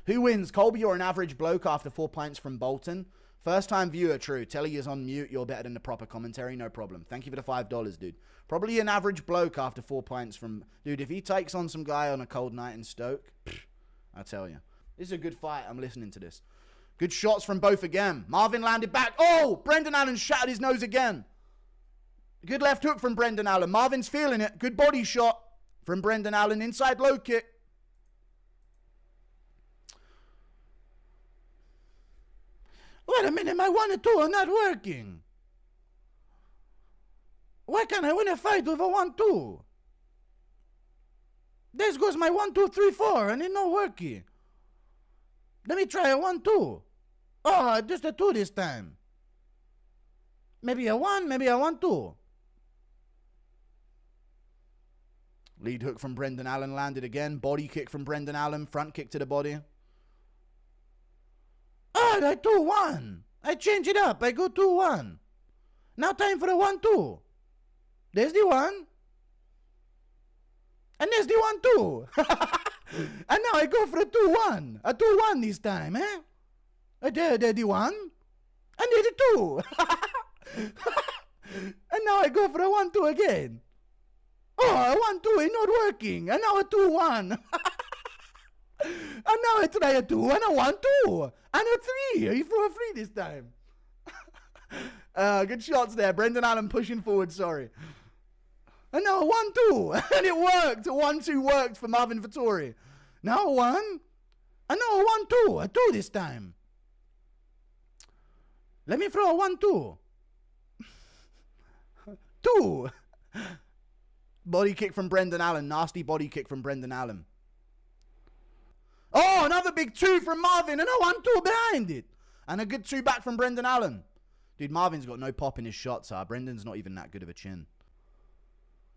Who wins? Colby or an average bloke after 4 pints from Bolton? First time viewer, true. Telly is on mute. You're better than the proper commentary. No problem. Thank you for the $5, dude. Probably an average bloke after 4 pints from... Dude, if he takes on some guy on a cold night in Stoke, I tell you. This is a good fight. I'm listening to this. Good shots from both again. Marvin landed back. Oh, Brendan Allen shattered his nose again. Good left hook from Brendan Allen. Marvin's feeling it. Good body shot from Brendan Allen. Inside low kick. Wait a minute, my 1 and 2 are not working. Why can't I win a fight with a 1-2? This goes my 1, 2, 3, 4, and it's not working. Let me try a 1-2. Oh, just a 2 this time. Maybe a 1, maybe a 1-2. Lead hook from Brendan Allen landed again. Body kick from Brendan Allen. Front kick to the body. Oh, I 2-1. I change it up. I go 2-1. Now time for a 1-2. There's the 1. And there's the 1-2. And now I go for a 2-1. A 2-1 this time, eh? There's the 1. And there's the 2. And now I go for a 1-2 again. Oh, a 1-2 is not working. And now a 2-1. And now I try a 2 and a 1-2. And a 3. He threw a 3 this time. Good shots there. Brendan Allen pushing forward, sorry. And now a 1-2. And it worked. A 1-2 worked for Marvin Vettori. Now a 1. And now a 1-2. A 2 this time. Let me throw a 1-2. 2. Body kick from Brendan Allen. Nasty body kick from Brendan Allen. Oh, another big 2 from Marvin. And a 1-2 behind it. And a good 2 back from Brendan Allen. Dude, Marvin's got no pop in his shots. Brendan's not even that good of a chin.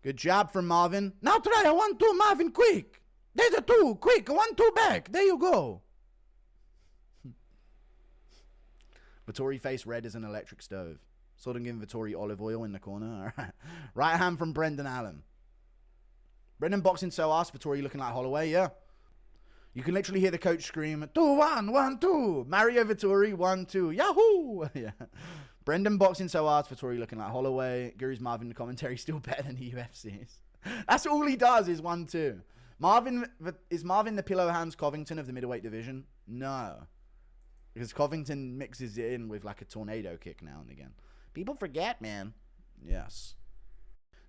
Good jab from Marvin. Now try a 1-2, Marvin, quick. There's a 2, quick. A 1-2 back. There you go. Vettori face red as an electric stove. Sort of giving Vettori olive oil in the corner. All right. Right hand from Brendan Allen. Brendan boxing so ass. Vettori looking like Holloway, yeah. You can literally hear the coach scream, 2-1, 1-2. Mario Vettori, 1-2. Yahoo! Yeah. Brendan boxing so hard. Vettori looking like Holloway. Guru's Marvin in the commentary still better than the UFC's. That's all he does is 1-2. Is Marvin the pillow hands Covington of the middleweight division? No. Because Covington mixes it in with like a tornado kick now and again. People forget, man. Yes.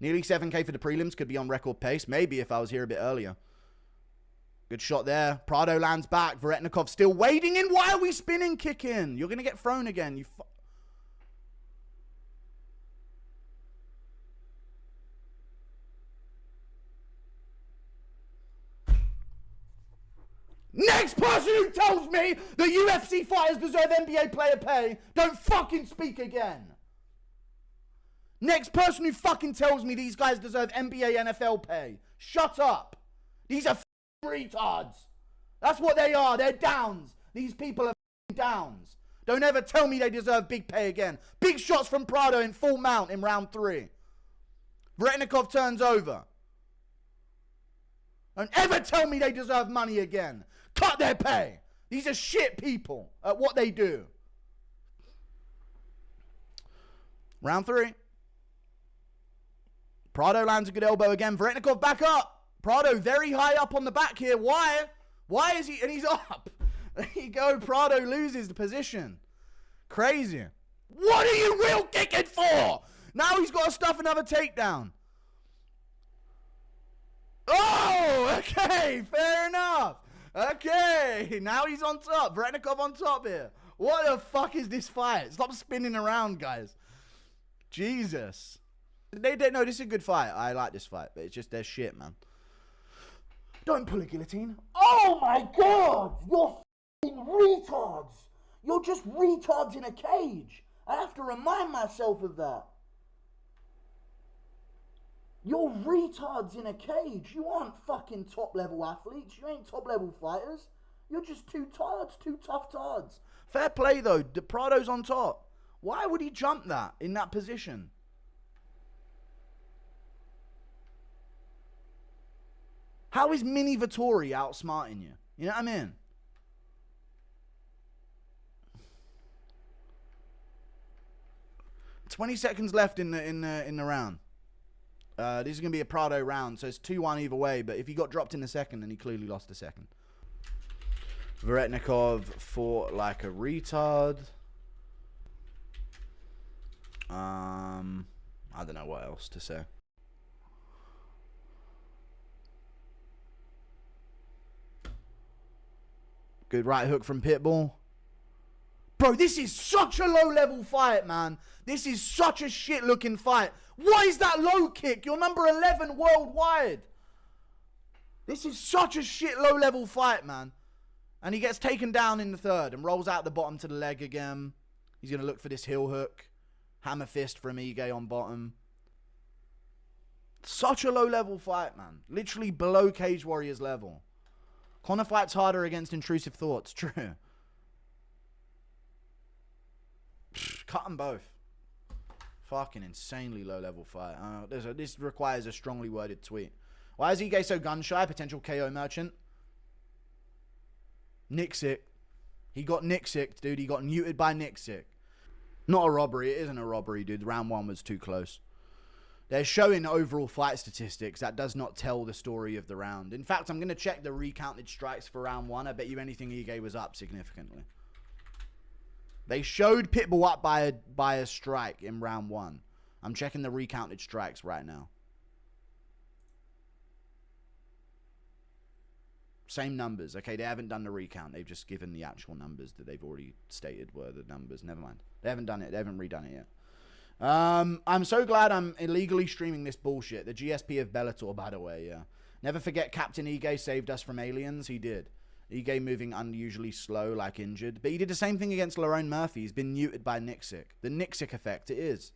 Nearly 7K for the prelims. Could be on record pace. Maybe if I was here a bit earlier. Good shot there. Prado lands back. Veretnikov still wading in. Why are we spinning kicking? You're going to get thrown again. You Next person who tells me that UFC fighters deserve NBA player pay, don't fucking speak again. Next person who fucking tells me these guys deserve NBA NFL pay, shut up. These are retards. That's what they are. They're downs. These people are downs. Don't ever tell me they deserve big pay again. Big shots from Prado in full mount in round 3. Veretnikov turns over. Don't ever tell me they deserve money again. Cut their pay. These are shit people at what they do. Round 3. Prado lands a good elbow again. Veretnikov back up. Prado very high up on the back here. Why? Why is he? And he's up. There you go. Prado loses the position. Crazy. What are you real kicking for? Now he's got to stuff another takedown. Oh, okay. Fair enough. Okay. Now he's on top. Veretnikov on top here. What the fuck is this fight? Stop spinning around, guys. Jesus. They don't know this is a good fight. I like this fight, but it's just their shit, man. Don't pull a guillotine. Oh my god! You're f***ing retards! You're just retards in a cage. I have to remind myself of that. You're retards in a cage. You aren't fucking top level athletes. You ain't top level fighters. You're just two tards, two tough tards. Fair play though. Prado's on top. Why would he jump that in that position? How is Mini Vettori outsmarting you? You know what I mean? 20 seconds left in the round. This is gonna be a Prado round, so it's 2-1 either way. But if he got dropped in the second, then he clearly lost the second. Veretnikov fought like a retard. I don't know what else to say. Good right hook from Pitbull. Bro, this is such a low-level fight, man. This is such a shit-looking fight. What is that low kick? You're number 11 worldwide. This is such a shit low-level fight, man. And he gets taken down in the third and rolls out the bottom to the leg again. He's going to look for this heel hook. Hammer fist from Ige on bottom. Such a low-level fight, man. Literally below Cage Warriors level. Conor fights harder against intrusive thoughts. True. Cut them both. Fucking insanely low-level fight. This requires a strongly worded tweet. Why is Ige so gun-shy? Potential KO merchant. Nick sick. He got Nick sick, dude. He got muted by Nick sick. Not a robbery. It isn't a robbery, dude. Round 1 was too close. They're showing overall fight statistics. That does not tell the story of the round. In fact, I'm going to check the recounted strikes for round 1. I bet you anything Ige was up significantly. They showed Pitbull up by a strike in round 1. I'm checking the recounted strikes right now. Same numbers. Okay, they haven't done the recount. They've just given the actual numbers that they've already stated were the numbers. Never mind. They haven't done it. They haven't redone it yet. I'm so glad I'm illegally streaming this bullshit. The GSP of Bellator, by the way, yeah. Never forget Captain Ige saved us from aliens. He did. Ige moving unusually slow, like injured. But he did the same thing against Lerone Murphy. He's been muted by Nixick. The Nixick effect, it is.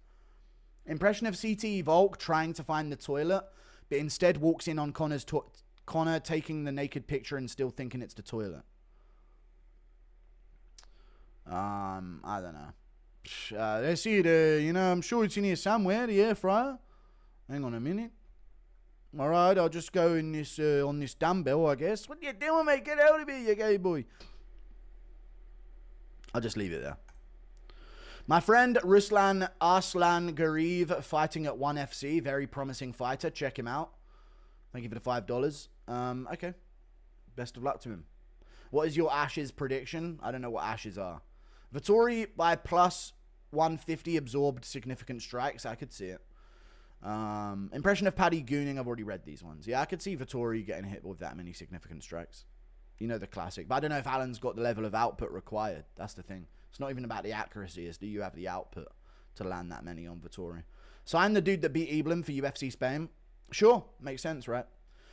Impression of CTE VOLK trying to find the toilet, but instead walks in on Conor taking the naked picture and still thinking it's the toilet. I don't know. Let's see it. You know, I'm sure it's in here somewhere, the air fryer. Hang on a minute. All right, I'll just go in this on this dumbbell, I guess. What you doing, mate? Get out of here, you gay boy. I'll just leave it there. My friend Ruslan Arslan Garib fighting at 1FC. Very promising fighter. Check him out. Thank you for the $5. Okay. Best of luck to him. What is your Ashes prediction? I don't know what Ashes are. Vettori by plus 150 absorbed significant strikes. I could see it. Impression of Paddy gooning. I've already read these ones. Yeah, I could see Vettori getting hit with that many significant strikes. You know, the classic. But I don't know if Alan's got the level of output required. That's the thing. It's not even about the accuracy. It's do you have the output to land that many on Vettori. So I'm the dude that beat Eblin for UFC Spain. Sure. Makes sense, right?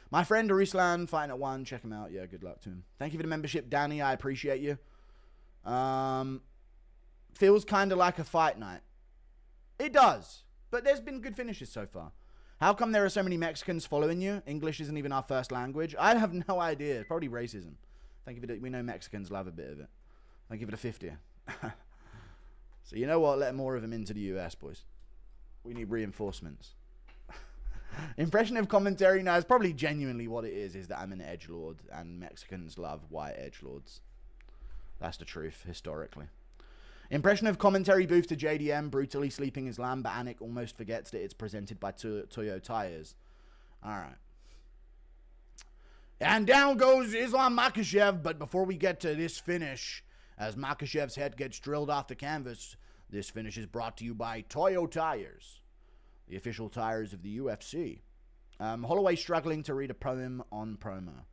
My friend Ruslan fighting at 1. Check him out. Yeah, good luck to him. Thank you for the membership, Danny. I appreciate you. Feels kind of like a fight night. It does. But there's been good finishes so far. How come there are so many Mexicans following you? English isn't even our first language. I have no idea. It's probably racism. Thank you for the, we know Mexicans love a bit of it. Thank you for the 50. So you know what? Let more of them into the US, boys. We need reinforcements. Impression of commentary. Now, it's probably genuinely what it is that I'm an edgelord and Mexicans love white edgelords. That's the truth, historically. Impression of commentary booth to JDM, brutally sleeping Islam, but Anik almost forgets that it's presented by Toyo Tires. Alright. And down goes Islam Makhachev, but before we get to this finish, as Makhachev's head gets drilled off the canvas, this finish is brought to you by Toyo Tires, the official tires of the UFC. Holloway struggling to read a poem on promo.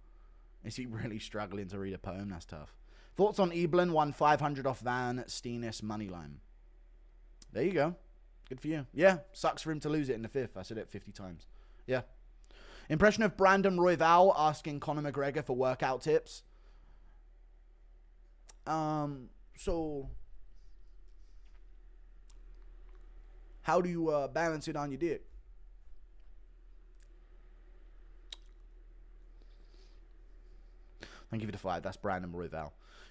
Is he really struggling to read a poem? That's tough. Thoughts on Eblin? Won 500 off Van Steenis Moneyline. There you go. Good for you. Yeah, sucks for him to lose it in the 5th. I said it 50 times. Yeah. Impression of Brandon Royval asking Conor McGregor for workout tips. So how do you balance it on your dick? Thank you for the 5. That's Brandon Royval.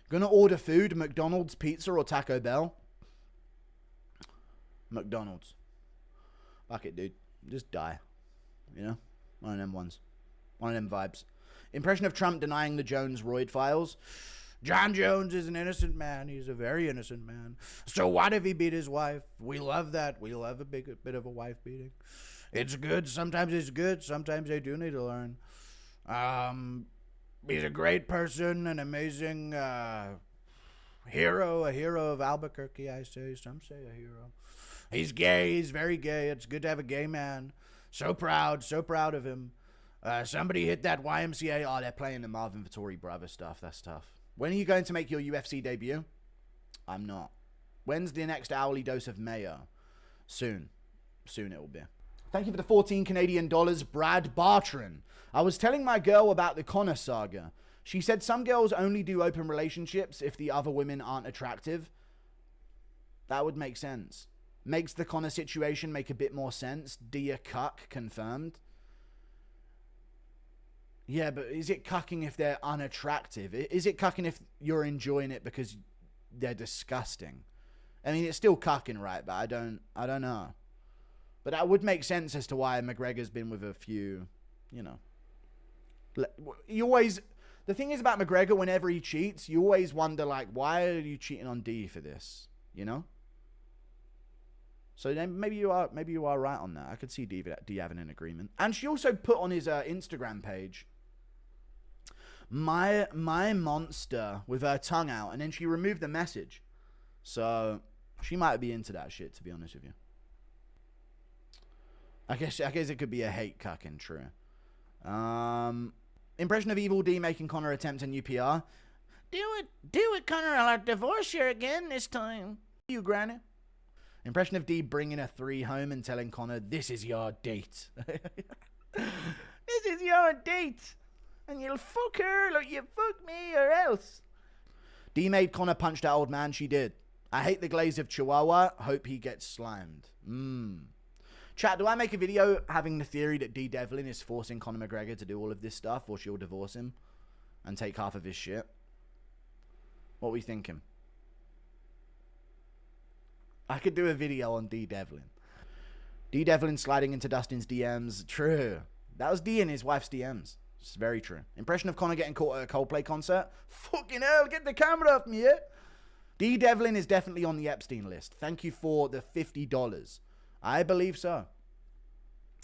Gonna order food, McDonald's, pizza, or Taco Bell? McDonald's. Fuck it, dude. Just die. You know? One of them ones. One of them vibes. Impression of Trump denying the Jones Royd files. Jon Jones is an innocent man. He's a very innocent man. So what if he beat his wife? We love that. We love a bit of a wife beating. It's good. Sometimes it's good. Sometimes they do need to learn. He's a great person, an amazing hero, a hero of Albuquerque, I say. Some say a hero. He's gay. He's very gay. It's good to have a gay man. So proud of him. Somebody hit that YMCA. Oh, they're playing the Marvin Vettori brother stuff. That's tough. When are you going to make your UFC debut? I'm not. When's the next hourly dose of mayo? Soon. Soon it will be. Thank you for the 14 Canadian dollars, Brad Bartran. I was telling my girl about the Conor saga. She said some girls only do open relationships if the other women aren't attractive. That would make sense. Makes the Conor situation make a bit more sense. Dear cuck, confirmed. Yeah, but is it cucking if they're unattractive? Is it cucking if you're enjoying it because they're disgusting? I mean, it's still cucking, right? But I don't know. But that would make sense as to why McGregor's been with a few, you know. You always, the thing is about McGregor, whenever he cheats, you always wonder, like, why are you cheating on Dee for this? You know? So then maybe you are right on that. I could see Dee having an agreement. And she also put on his Instagram page, my monster, with her tongue out, and then she removed the message. So she might be into that shit, to be honest with you. I guess it could be a hate cucking, true. Impression of Evil D making Conor attempt a new PR. Do it, Conor. I'll divorce you again this time. You, granny. Impression of D bringing a 3 home and telling Conor, this is your date. This is your date. And you'll fuck her like you fuck me or else. D made Conor punch that old man. She did. I hate the glaze of Chihuahua. Hope he gets slimed. Chat, do I make a video having the theory that Dee Devlin is forcing Conor McGregor to do all of this stuff, or she'll divorce him and take half of his shit? What are we thinking? I could do a video on Dee Devlin. Dee Devlin sliding into Dustin's DMs. True. That was Dee in his wife's DMs. It's very true. Impression of Conor getting caught at a Coldplay concert. Fucking hell, get the camera off me, yeah? Dee Devlin is definitely on the Epstein list. Thank you for the $50. I believe so.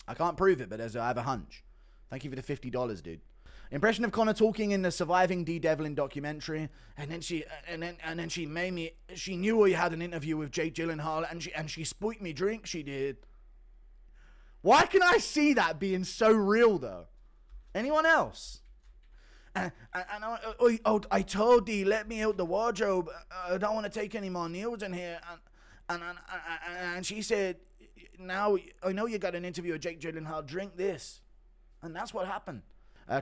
I can't prove it, but I have a hunch. Thank you for the $50, dude. Impression of Conor talking in the surviving Dee Devlin documentary, and then she made me. She knew he had an interview with Jake Gyllenhaal, and she spoilt me drink. She did. Why can I see that being so real though? Anyone else? I told Dee, let me out the wardrobe. I don't want to take any more news in here. And she said, now I know you got an interview with Jake Gyllenhaal. Drink this, and that's what happened.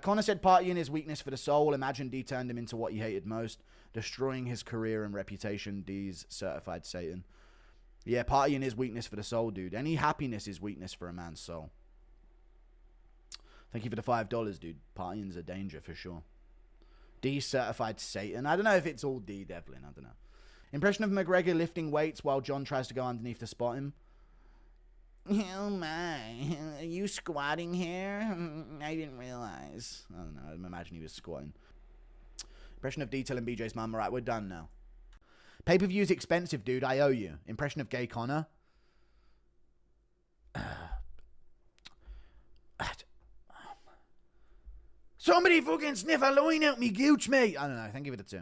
Conor said partying is weakness for the soul. Imagine Dee turned him into what he hated most, destroying his career and reputation. Dee's certified Satan. Yeah, partying is weakness for the soul, dude. Any happiness is weakness for a man's soul. Thank you for the $5, dude. Partying's a danger for sure. Dee certified Satan. I don't know if it's all Dee Devlin. I don't know. Impression of McGregor lifting weights while John tries to go underneath to spot him. Oh my, are you squatting here? I didn't realize. I don't know, I imagine he was squatting. Impression of Dee telling BJ's mum, alright, we're done now. Pay-per-view's expensive, dude, I owe you. Impression of gay Conor. Somebody fucking sniff a line out me gooch, mate. I don't know, thank you for the 2.